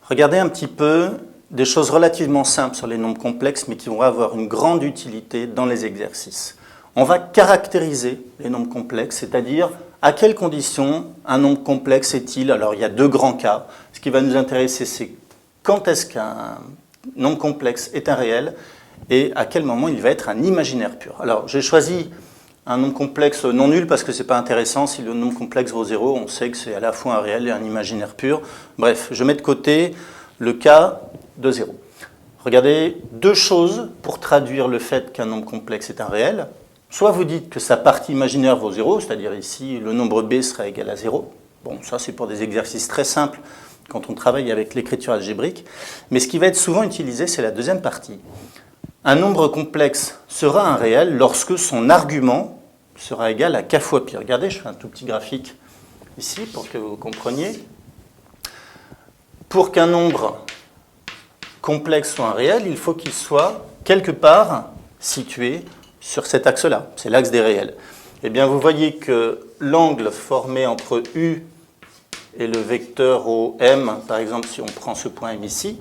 Regardez un petit peu des choses relativement simples sur les nombres complexes, mais qui vont avoir une grande utilité dans les exercices. On va caractériser les nombres complexes, c'est-à-dire à quelles conditions un nombre complexe est-il. Alors il y a deux grands cas. Ce qui va nous intéresser, c'est quand est-ce qu'un nombre complexe est un réel et à quel moment il va être un imaginaire pur. Alors j'ai choisi un nombre complexe non nul parce que ce n'est pas intéressant. Si le nombre complexe vaut 0, on sait que c'est à la fois un réel et un imaginaire pur. Bref, je mets de côté le cas de 0. Regardez, deux choses pour traduire le fait qu'un nombre complexe est un réel. Soit vous dites que sa partie imaginaire vaut 0, c'est-à-dire ici le nombre b serait égal à 0. Bon, ça c'est pour des exercices très simples quand on travaille avec l'écriture algébrique. Mais ce qui va être souvent utilisé, c'est la deuxième partie. Un nombre complexe sera un réel lorsque son argument sera égal à k fois pi. Regardez, je fais un tout petit graphique ici pour que vous compreniez. Pour qu'un nombre complexe soit un réel, il faut qu'il soit quelque part situé sur cet axe-là. C'est l'axe des réels. Eh bien, vous voyez que l'angle formé entre U et le vecteur OM, par exemple, si on prend ce point M ici,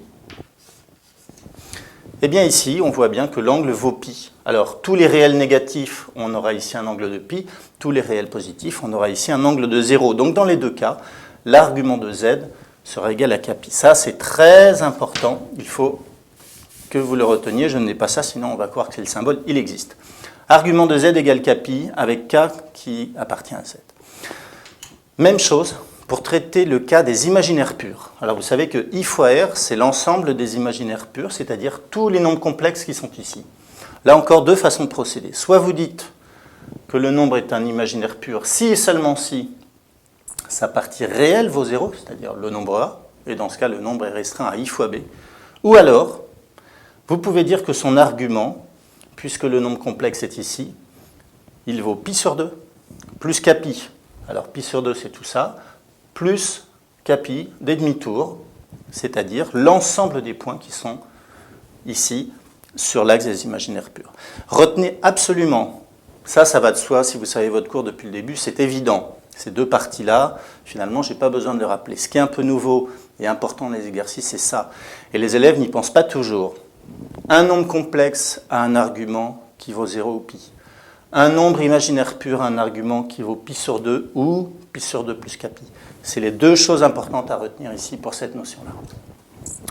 eh bien ici, on voit bien que l'angle vaut pi. Alors, tous les réels négatifs, on aura ici un angle de pi. Tous les réels positifs, on aura ici un angle de 0. Donc, dans les deux cas, l'argument de z sera égal à k pi. Ça, c'est très important. Il faut que vous le reteniez. Je n'ai pas ça, sinon on va croire que c'est le symbole. Il existe. Argument de z égale k pi avec k qui appartient à z. Même chose pour traiter le cas des imaginaires purs. Alors vous savez que I fois R, c'est l'ensemble des imaginaires purs, c'est-à-dire tous les nombres complexes qui sont ici. Là encore, deux façons de procéder. Soit vous dites que le nombre est un imaginaire pur si et seulement si sa partie réelle vaut 0, c'est-à-dire le nombre A, et dans ce cas, le nombre est restreint à I fois B. Ou alors, vous pouvez dire que son argument, puisque le nombre complexe est ici, il vaut pi sur 2, plus k pi. Alors pi sur 2, c'est tout ça, plus k pi des demi-tours, c'est-à-dire l'ensemble des points qui sont ici sur l'axe des imaginaires purs. Retenez absolument, ça va de soi, si vous savez votre cours depuis le début, c'est évident. Ces deux parties-là, finalement, je n'ai pas besoin de le rappeler. Ce qui est un peu nouveau et important dans les exercices, c'est ça. Et les élèves n'y pensent pas toujours. Un nombre complexe a un argument qui vaut 0 ou pi. Un nombre imaginaire pur a un argument qui vaut pi sur 2 ou pi sur 2 plus k pi. C'est les deux choses importantes à retenir ici pour cette notion-là.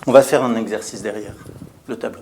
On va faire un exercice derrière le tableau.